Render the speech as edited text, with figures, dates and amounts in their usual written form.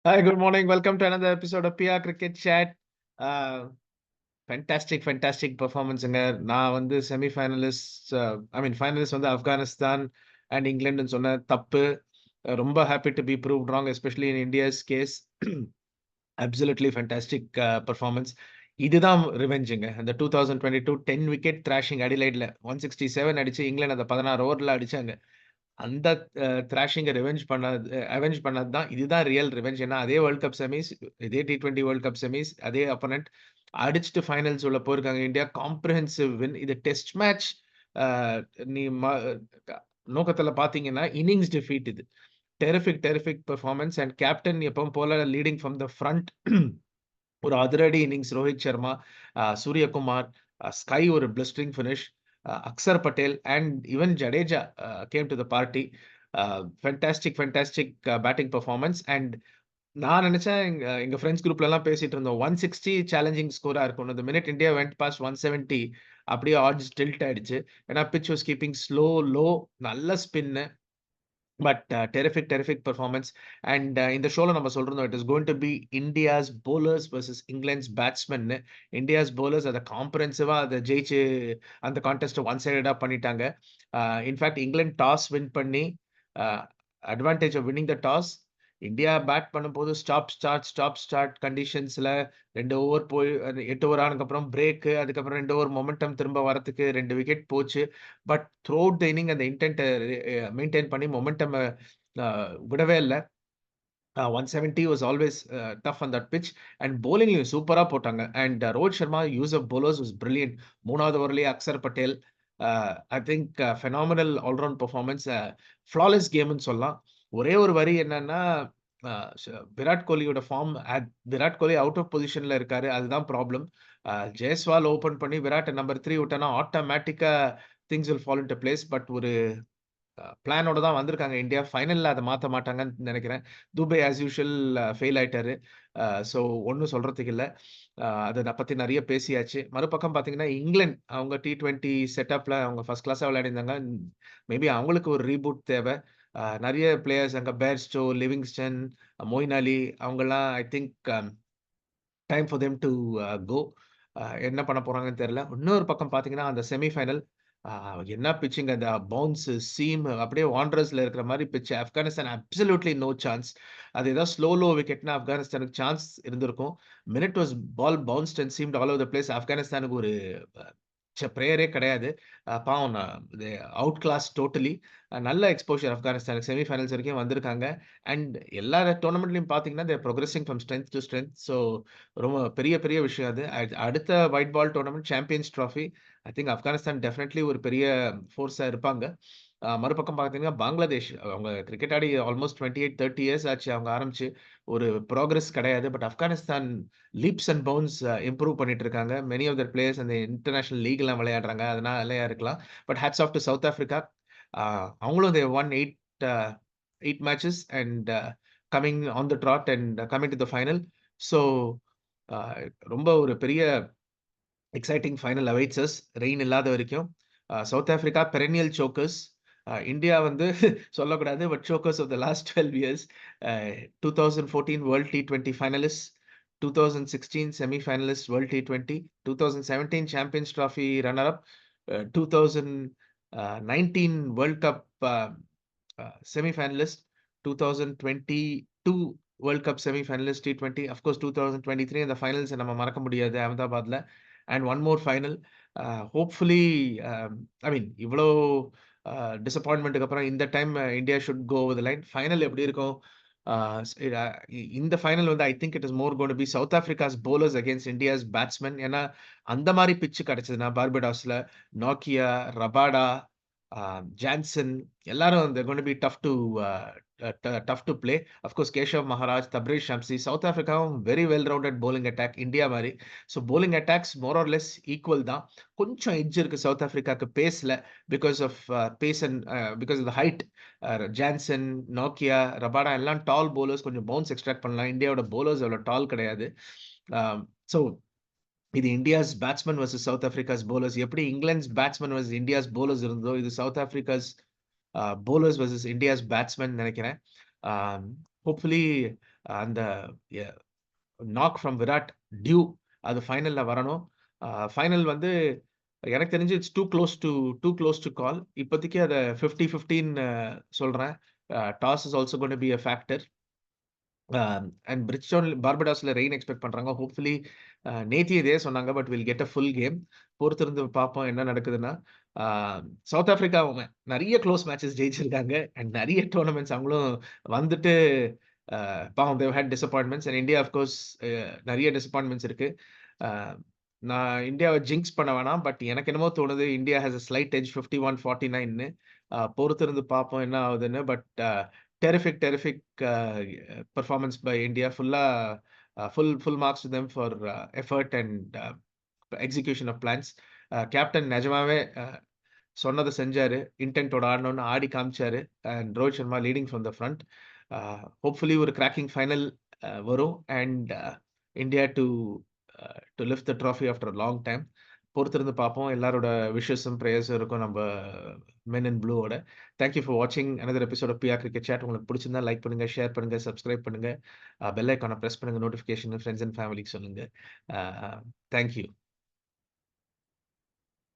Hi, good morning. Welcome to another episode of PR Cricket Chat. Fantastic performanceங்க. நான் வந்து semi finalist finalist வந்து Afghanistan and இங்கிலாந்துன்னு சொன்ன தப்பு. ரொம்ப happy to be proved wrong especially in India's case. Absolutely fantastic performance. இதுதான் ரிவெஞ்சுங்க. அந்த 2022 10 wicket thrashing அடிலைட்ல 167 அடிச்சு இங்கிலாந்து அந்த 16 ஓவர்ல அடிச்சாங்க. அந்த த்ராஷிங்க அவெஞ்ச் பண்ணது தான். இதுதான் ரியல் ரிவெஞ்ச். ஏன்னா அதே வேர்ல்ட் கப் செமிஸ், இதே T20 வேர்ல்ட் கப் செமிஸ், அதே அப்போனன்ட் அடிச்சுட்டு ஃபைனல்ஸ் உள்ள போயிருக்காங்க இந்தியா. Comprehensive win. இது டெஸ்ட் மேட்ச் அ நீ ம நோக்கத்துல பார்த்தீங்கன்னா, இன்னிங்ஸ் டிஃபீட் இது. டெரிஃபிக் பெர்ஃபார்மன்ஸ் அண்ட் கேப்டன் எப்பவும் போல லீடிங் ஃப்ரம் த ஃப்ரண்ட். ஒரு அதிரடி இன்னிங்ஸ் ரோஹித் சர்மா, சூரியகுமார், ஸ்கை ஒரு blistering finish, Axar Patel and even Jadeja came to the party. Fantastic batting performance. And நான் நினைச்சேன் எங்க ஃப்ரெண்ட்ஸ் குரூப்லலாம் பேசிட்டு இருந்தோம். 160 சேலஞ்சிங் ஸ்கோரா இருக்கும்னு. The minute India went past 170 அப்படியே ஆட்ஸ் டில்ட் ஆயிடுச்சு. ஏன்னா பிட்ச் வாஸ் கீப்பிங் லோ, நல்ல ஸ்பின்னு. But terrific performance. அண்ட் இந்த ஷோல நம்ம சொல்றோம், it is going to be India's bowlers versus இங்கிலாந்துஸ் பேட்ஸ்மென்னு. இந்தியாஸ் பவுலர்ஸ் அதை காம்ப்ரஹென்சிவா அதை ஜெயிச்சு அந்த கான்டெஸ்ட்டை ஒன் சைடடா பண்ணிட்டாங்க. இன்ஃபேக்ட் இங்கிலாந்து டாஸ் வின் பண்ணி advantage of winning the toss. India bat பண்ணும்போது ஸ்டாப் ஸ்டார்ட் கண்டிஷன்ஸ்ல 2 ஓவர் போய் 8 ஓவர் ஆனதுக்கப்புறம் பிரேக்கு, அதுக்கப்புறம் 2 ஓவர் மொமெண்டம் திரும்ப வரத்துக்கு 2 விக்கெட் போச்சு. But throughout the inning அந்த இன்டென்ட் மெயின்டைன் பண்ணி மொமெண்டம் விடவே இல்ல. 170 was always tough on that pitch. And பவுலிங்லையும் சூப்பரா போட்டாங்க. And Rohit Sharma use of bowlers was brilliant. 3வது ஓவர்லயே Axar Patel, I think phenomenal all round performance. Flawless கேம்னு சொல்லலாம். ஒரே ஒரு வரி என்னன்னா, விராட் கோலியோட form Virat Kohli out of பொசிஷன்ல இருக்காரு. அதுதான் ப்ராப்ளம். ஜெய்ஸ்வால் ஓப்பன் பண்ணி விராட்ட நம்பர் 3 விட்டனா ஆட்டோமேட்டிக்கா things will fall into place. But ஒரு பிளானோட தான் வந்திருக்காங்க இந்தியா. ஃபைனல்ல அதை மாத்த மாட்டாங்கன்னு நினைக்கிறேன். துபே ஆஸ் யூஷுவல் ஃபெயில் ஆயிட்டாரு. ஸோ ஒண்ணும் சொல்றதுக்கு இல்ல. அத பத்தி நிறைய பேசியாச்சு. மறுபக்கம் பார்த்தீங்கன்னா, இங்கிலாந்து அவங்க T20 செட்டப்ல அவங்க ஃபர்ஸ்ட் கிளாஸா விளையாடிருந்தாங்க. மேபி அவங்களுக்கு ஒரு ரீபூட் தேவை. நிறைய பிளேயர்ஸ் அங்க பேர்ஸ்டோ, லிவிங்ஸ்டன், மொயின் அலி அவங்கலாம் I think time for them to go. என்ன பண்ண போறாங்கன்னு தெரியல. இன்னொரு பக்கம் பார்த்தீங்கன்னா, அந்த செமி ஃபைனல் என்ன பிட்சிங், அந்த பவுன்ஸ், சீம் அப்படியே வாண்டரர்ஸ்ல இருக்கிற மாரி pitch. Afghanistan absolutely no chance. அது ஏதாவது லோ விக்கெட்னா ஆப்கானிஸ்தானுக்கு சான்ஸ் இருந்திருக்கும். Minute was ball bounced and seamed all over the place. ஆப்கானிஸ்தானுக்கு ஒரு பிரேயரே கிடையாது. பாவம் அவுட் கிளாஸ் டோட்டலி. நல்ல எக்ஸ்போஷர் ஆப்கானிஸ்தானுக்கு. செமி ஃபைனல்ஸ் வரைக்கும் வந்திருக்காங்க. அண்ட் எல்லா டோர்னமெண்ட்லயும் பார்த்தீங்கன்னா, they are progressing from strength to strength. So ரொம்ப பெரிய விஷயம் அது. அடுத்த white ball tournament champions trophy. I think Afghanistan definitely ஒரு பெரிய ஃபோர்ஸா இருப்பாங்க. மறுபக்கம் பார்த்தீங்கன்னா, பங்களாதேஷ் அவங்க கிரிக்கெட் ஆடி ஆல்மோஸ்ட் 28, 30 இயர்ஸ் ஆச்சு அவங்க ஆரம்பிச்சு. ஒரு ப்ராக்ரஸ் கிடையாது. But Afghanistan leaps and bounds improve பண்ணிட்டு இருக்காங்க. மெனி ஆஃப் தர் பிளேயர்ஸ் அந்த இன்டர்நேஷனல் லீக்லாம் விளையாடுறாங்க. அதனாலயா இருக்கலாம். But hats off to South Africa. அவங்களும் they won 8 matches and coming on the trot and coming to the final. So ரொம்ப ஒரு பெரிய exciting final awaits us. Rain இல்லாத வரைக்கும். South Africa perennial chokers. India வந்து சொல்லக்கூடாது. But chokers of the last 12 years. 2014 world T20 finalist, 2016 semi finalist world T20, 2017 champions trophy runner up, 2019 world cup semi finalist, 2022 world cup semi finalist T20. Of course 2023 அந்த finals நம்ம மறக்க முடியாது அகமதாபாத்ல. And one more final. Hopefully இவ்வளோ டிசப்பாயின்ட்மெண்ட்டுக்கு அப்புறம் இந்த time India should go over the line. Final எப்படி இருக்கும்? இந்த ஃபைனல் வந்து I think it is more going to be South Africa's bowlers against India's batsmen. ஏன்னா அந்த மாதிரி பிட்ச் கிடைச்சதுன்னா பார்படாஸ்ல நோக்கியா, ரபாடா, ஜான்சன் எல்லாரும் they're going to be tough to play. Of course, Keshav Maharaj, Tabriz Shamsi, South Africa very well-rounded bowling attack. India மாதிரி. So bowling attacks more or less equal தான். கொஞ்சம் edge இருக்கு south ஆஃப்ரிக்காக்கு பேஸ்ல because of pace and because of the height. Jansen, நோக்கியா, ரபாடா எல்லாம் tall bowlers. கொஞ்சம் bounce extract பண்ணலாம். இந்தியாவோட bowlers அவ்வளோ டால் கிடையாது. ஸோ இது India's batsman versus South Africa's bowlers. எப்படி England batsman versus India's bowlers இருந்ததோ, இது South Africa's bowlers versus India's batsman நினைக்கிறேன். ஹோப்ஃபுல்லி அந்த நாக் ஃப்ரம் விராட் டியூ அது ஃபைனல்ல வரணும். ஃபைனல் வந்து எனக்கு தெரிஞ்சு it's too close to call. இப்போதைக்கு அத 50-15 சொல்றேன். Toss is also going to be a factor. And Bridgetown பார்படாஸ்ல ரெயின் எக்ஸ்பெக்ட் பண்றாங்க. ஹோப்ஃபுல்லி நேத்தி இதே சொன்னாங்க. But will get a full game. பொறுத்திருந்து பார்ப்போம் என்ன நடக்குதுன்னா. அ சவுத் ஆஃப்ரிக்கா நெறைய க்ளோஸ் மேட்சஸ் ஜெயிச்சிருக்காங்க. அண்ட் நெறைய டோர்னமெண்ட்ஸ் அவங்களும் வந்துட்டு பாவம் they've had disappointments. And India of course நெறைய டிசப்பாயின்ட்மெண்ட்ஸ் இருக்கு. அ நான் இந்தியாவ ஜிங்க்ஸ் பண்ண வேணாம். பட் எனக்கு என்னமோ தோணுது India has a slight edge 51-49ன்னு. பொறுத்திருந்து பார்ப்போம் என்ன ஆகுதுன்னு. But terrific performance by India. Full marks to them for effort and execution of plans. Captain நிஜமாவே சொன்னத செஞ்சாரு. இன்டென்ட்டோட ஆடணும்னு ஆடி காமிச்சாரு. And Rohit Sharma leading from the front. Hopefully ஒரு கிராக்கிங் ஃபைனல் வரும். And India to lift the trophy after a long time. பொறுத்திருந்து பார்ப்போம். எல்லாரோட விஷஸும், பிரேயர்ஸும் இருக்கும் நம்ம மென் இன் ப்ளூவோட. தேங்க் யூ ஃபார் வாட்சிங் another episode of PR cricket chat. உங்களுக்கு பிடிச்சிருந்தா லைக் பண்ணுங்க, ஷேர் பண்ணுங்க, சப்ஸ்கிரைப் பண்ணுங்க. பெல் ஐகானை பிரஸ் பண்ணுங்க, நோட்டிஃபிகேஷன் ஃப்ரெண்ட்ஸ் அண்ட் ஃபேமிலிக்கு சொல்லுங்க. Thank you.